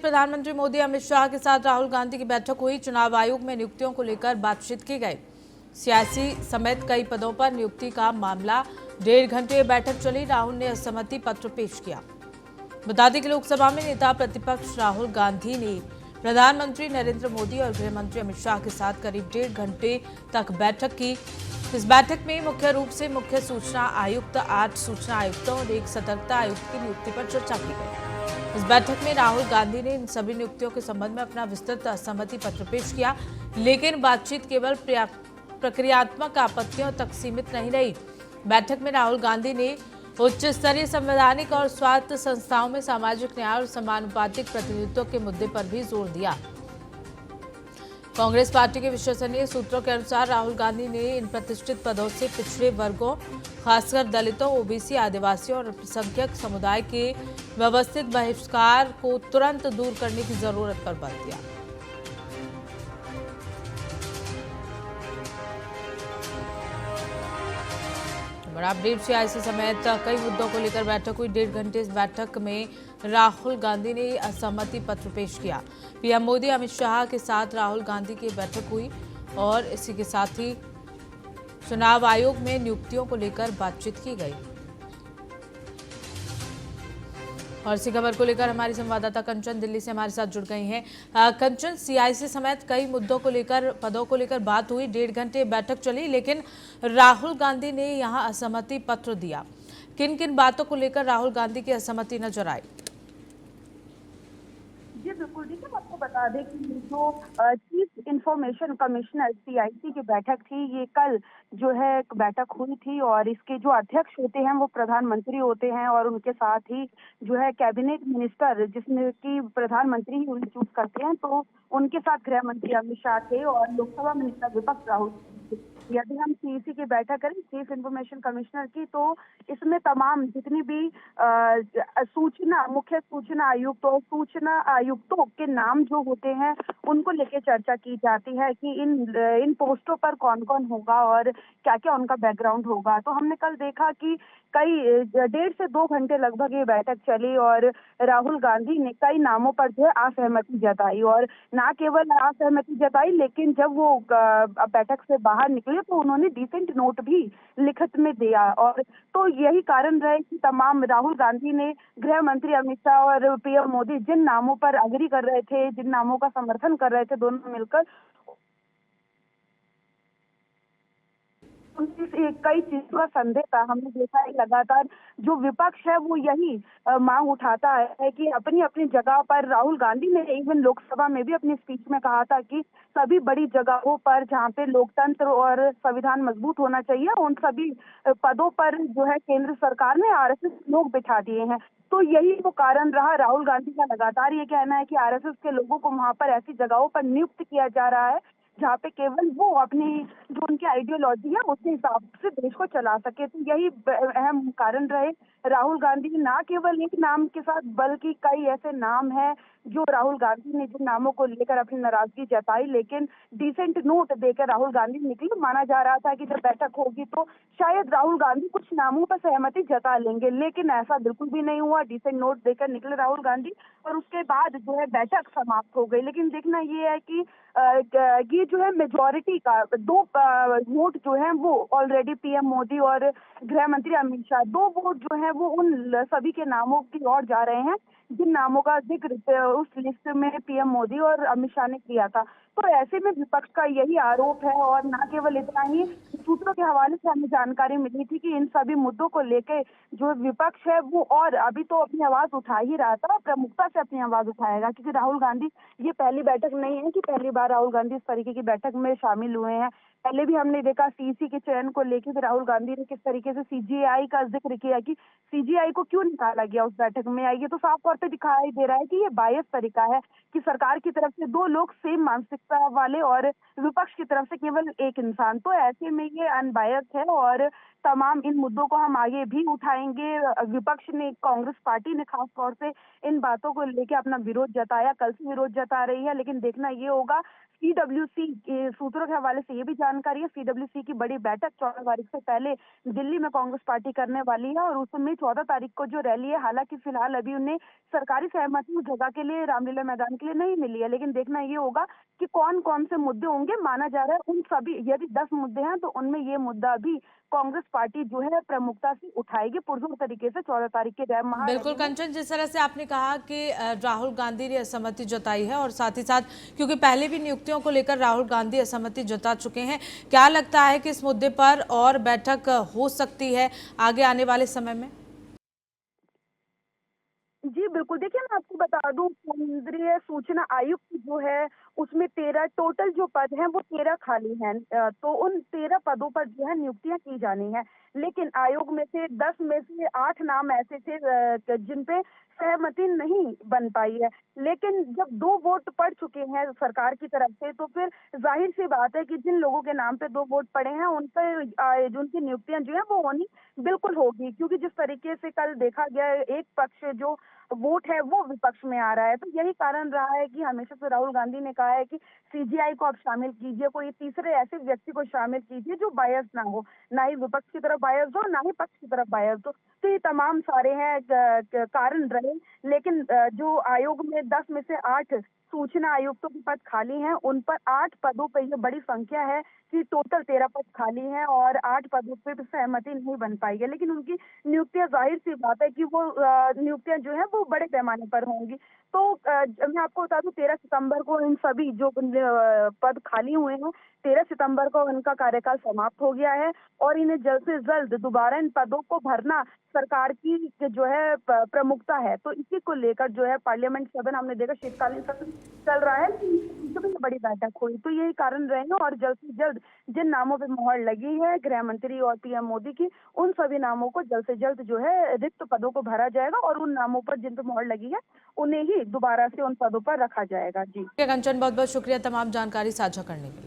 प्रधानमंत्री मोदी अमित शाह के साथ राहुल गांधी की बैठक हुई। चुनाव आयोग में नियुक्तियों को लेकर बातचीत की गई। सियासी समेत कई पदों पर नियुक्ति का मामला 1.5 घंटे बैठक चली। राहुल ने असहमति पत्र पेश किया। बता दें कि लोकसभा में नेता प्रतिपक्ष राहुल गांधी ने प्रधानमंत्री नरेंद्र मोदी और गृह मंत्री अमित शाह के साथ करीब 1.5 घंटे तक बैठक की। इस बैठक में मुख्य रूप से मुख्य सूचना आयुक्त, 8 सूचना आयुक्तों और 1 सतर्कता आयुक्त की नियुक्ति पर चर्चा की गई। इस बैठक में राहुल गांधी ने इन सभी नियुक्तियों के संबंध में अपना विस्तृत असहमति पत्र पेश किया, लेकिन बातचीत केवल प्रक्रियात्मक आपत्तियों तक सीमित नहीं रही। बैठक में राहुल गांधी ने उच्च स्तरीय संवैधानिक और स्वायत्त संस्थाओं में सामाजिक न्याय और समानुपातिक प्रतिनिधित्व के मुद्दे पर भी जोर दिया। कांग्रेस पार्टी के विश्वसनीय सूत्रों के अनुसार राहुल गांधी ने इन प्रतिष्ठित पदों से पिछड़े वर्गों, खासकर दलितों, ओबीसी, आदिवासियों और अल्पसंख्यक समुदाय के व्यवस्थित बहिष्कार को तुरंत दूर करने की जरूरत पर बल दिया। बड़ा अपडेट सियासी समेत कई मुद्दों को लेकर बैठक हुई। 1.5 घंटे इस बैठक में राहुल गांधी ने असहमति पत्र पेश किया। पीएम मोदी अमित शाह के साथ राहुल गांधी की बैठक हुई और इसी के साथ ही चुनाव आयोग में नियुक्तियों को लेकर बातचीत की गई। और इसी खबर को लेकर हमारी संवाददाता कंचन दिल्ली से हमारे साथ जुड़ गई हैं। कंचन, सीआईसी समेत कई मुद्दों को लेकर, पदों को लेकर बात हुई। 1.5 घंटे बैठक चली, लेकिन राहुल गांधी ने यहां असहमति पत्र दिया। किन किन बातों को लेकर राहुल गांधी की असहमति नजर आई? जी बिल्कुल। देखिए, आपको बता दें कि जो चीफ इंफॉर्मेशन कमिश्नर सीआईसी की बैठक थी, ये कल जो है एक बैठक हुई थी और इसके जो अध्यक्ष होते हैं वो प्रधानमंत्री होते हैं और उनके साथ ही जो है कैबिनेट मिनिस्टर, जिसमें कि प्रधानमंत्री ही उन्हें चूज करते हैं, तो उनके साथ गृह मंत्री अमित शाह थे और लोकसभा में नेता विपक्ष राहुल। यदि हम सीईसी की बैठक करें चीफ इंफॉर्मेशन कमिश्नर की, तो इसमें तमाम जितनी भी मुख्य सूचना आयुक्त और सूचना आयुक्तों के नाम जो होते हैं उनको लेके चर्चा की जाती है कि इन पोस्टों पर कौन कौन होगा और क्या क्या उनका बैकग्राउंड होगा। तो हमने कल देखा कि कई 1.5 से 2 घंटे लगभग ये बैठक चली और राहुल गांधी ने कई नामों पर जो है असहमति जताई और ना केवल असहमति जताई, लेकिन जब वो बैठक से बाहर निकले तो उन्होंने डिसेंट नोट भी लिखित में दिया। और तो यही कारण रहे कि तमाम राहुल गांधी ने गृह मंत्री अमित शाह और पीएम मोदी जिन नामों पर अग्री कर रहे थे, जिन नामों का समर्थन कर रहे थे दोनों मिलकर, कई चीजों का संदेह था। हमने देखा है लगातार जो विपक्ष है वो यही मांग उठाता है कि अपनी अपनी जगह पर, राहुल गांधी ने इवन लोकसभा में भी अपनी स्पीच में कहा था कि सभी बड़ी जगहों पर जहां पे लोकतंत्र और संविधान मजबूत होना चाहिए, उन सभी पदों पर जो है केंद्र सरकार ने आरएसएस लोग बिठा दिए हैं। तो यही वो कारण रहा। राहुल गांधी का लगातार ये कहना है कि आरएसएस के लोगों को वहां पर ऐसी जगहों पर नियुक्त किया जा रहा है जहाँ पे केवल वो अपनी जो उनकी आइडियोलॉजी है उसके हिसाब से देश को चला सके। तो यही अहम कारण रहे। राहुल गांधी ना केवल एक नाम के साथ बल्कि कई ऐसे नाम हैं जो राहुल गांधी ने जिन नामों को लेकर अपनी नाराजगी जताई, लेकिन डिसेंट नोट देकर राहुल गांधी निकले। माना जा रहा था कि जब बैठक होगी तो शायद राहुल गांधी कुछ नामों पर सहमति जता लेंगे, लेकिन ऐसा बिल्कुल भी नहीं हुआ। डिसेंट नोट देकर निकले राहुल गांधी और उसके बाद जो है बैठक समाप्त हो गई। लेकिन देखना ये है कि ये जो है मेजॉरिटी का 2 वोट जो है वो ऑलरेडी पीएम मोदी और गृह मंत्री अमित शाह 2 वोट जो है वो उन सभी के नामों की ओर जा रहे हैं जिन नामों का जिक्र उस लिस्ट में पीएम मोदी और अमित शाह ने किया था। तो ऐसे में विपक्ष का यही आरोप है और ना केवल इतना ही, सूत्रों के हवाले से हमें जानकारी मिली थी कि इन सभी मुद्दों को लेके जो विपक्ष है वो और अभी तो अपनी आवाज उठा ही रहा था, प्रमुखता से अपनी आवाज उठाएगा, क्योंकि राहुल गांधी, ये पहली बैठक नहीं है कि पहली बार राहुल गांधी इस तरीके की बैठक में शामिल हुए हैं। पहले भी हमने देखा सीईसी के चयन को लेकर राहुल गांधी ने किस तरीके से सीजीआई का जिक्र किया कि सीजीआई को क्यों निकाला गया उस बैठक में। ये तो साफ तौर पे दिखाई दे रहा है कि ये बायस तरीका है कि सरकार की तरफ से 2 लोग सेम मानसिकता वाले और विपक्ष की तरफ से केवल एक इंसान। तो ऐसे में ये अनबायस है और तमाम इन मुद्दों को हम आगे भी उठाएंगे। विपक्ष ने, कांग्रेस पार्टी ने खास तौर से इन बातों को लेकर अपना विरोध जताया, कल से विरोध जता रही है, लेकिन देखना ये होगा सीडब्ल्यूसी के सूत्रों के हवाले से ये भी जानकारी है, सीडब्ल्यूसी की बड़ी बैठक 14 तारीख से पहले दिल्ली में कांग्रेस पार्टी करने वाली है और उसमें 14 तारीख को जो रैली है, हालांकि फिलहाल अभी उन्हें सरकारी सहमति उस जगह के लिए, रामलीला मैदान के लिए नहीं मिली है, लेकिन देखना ये होगा कि कौन कौन से मुद्दे होंगे। माना जा रहा है उन सभी, यदि 10 मुद्दे हैं तो उनमें ये मुद्दा भी कांग्रेस पार्टी जो है प्रमुखता से उठाएगी पुरजोर तरीके से 14 तारीख के बिल्कुल महारैली में। कंचन, जिस तरह से आपने कहा कि राहुल गांधी ने असहमति जताई है और साथ ही साथ क्योंकि पहले भी नियुक्तियों को लेकर राहुल गांधी असहमति जता चुके हैं, क्या लगता है कि इस मुद्दे पर और बैठक हो सकती है आगे आने वाले समय में? जी बिल्कुल, देखिए मैं आपको बता दूं, केंद्रीय सूचना आयुक्त जो है उसमें 13 टोटल जो पद हैं वो 13 खाली हैं। तो उन 13 पदों पर जो है नियुक्तियां की जानी है, लेकिन आयोग में से 10 में से 8 नाम ऐसे थे जिन पे सहमति नहीं बन पाई है। लेकिन जब 2 वोट पड़ चुके हैं सरकार की तरफ से, तो फिर जाहिर सी बात है कि जिन लोगों के नाम पे 2 वोट पड़े हैं उन पे जो उनकी नियुक्तियां जो है वो होनी बिल्कुल होगी, क्योंकि जिस तरीके से कल देखा गया एक पक्ष जो वोट है वो विपक्ष में आ रहा है। तो यही कारण रहा है कि हमेशा से राहुल गांधी ने कहा है कि सीजीआई को आप शामिल कीजिए, कोई तीसरे ऐसे व्यक्ति को शामिल कीजिए जो बायस ना हो, ना ही विपक्ष की तरफ बायस हो, ना ही पक्ष की तरफ बायस हो। तो ये तमाम सारे हैं कारण रहे, लेकिन जो आयोग में 10 में से 8 सूचना आयुक्तों के पद खाली हैं, उन पर 8 पदों पर ये बड़ी संख्या है कि टोटल 13 पद खाली हैं और 8 पदों पे भी सहमति नहीं बन पाई है। लेकिन उनकी नियुक्तियां, जाहिर सी बात है कि वो नियुक्तियां जो है वो बड़े पैमाने पर होंगी। तो मैं आपको बता दूं, 13 सितंबर को इन सभी जो पद खाली हुए हैं, 13 सितंबर को इनका कार्यकाल समाप्त हो गया है और इन्हें जल्द से जल्द दोबारा इन पदों को भरना सरकार की जो है प्रमुखता है। तो इसी को लेकर जो है पार्लियामेंट सदन, हमने देखा शीतकालीन सत्र चल रहा है, तो बड़ी बैठक हुई। तो यही कारण रहेंगे और जल्द से जल्द जिन नामों पे मोहर लगी है गृह मंत्री और पीएम मोदी की, उन सभी नामों को जल्द से जल्द जो है रिक्त पदों को भरा जाएगा और उन नामों पर जिन पे मोहर लगी है उन्हें ही दोबारा से उन पदों पर रखा जाएगा। जी कंचन, बहुत बहुत शुक्रिया तमाम जानकारी साझा करने के लिए।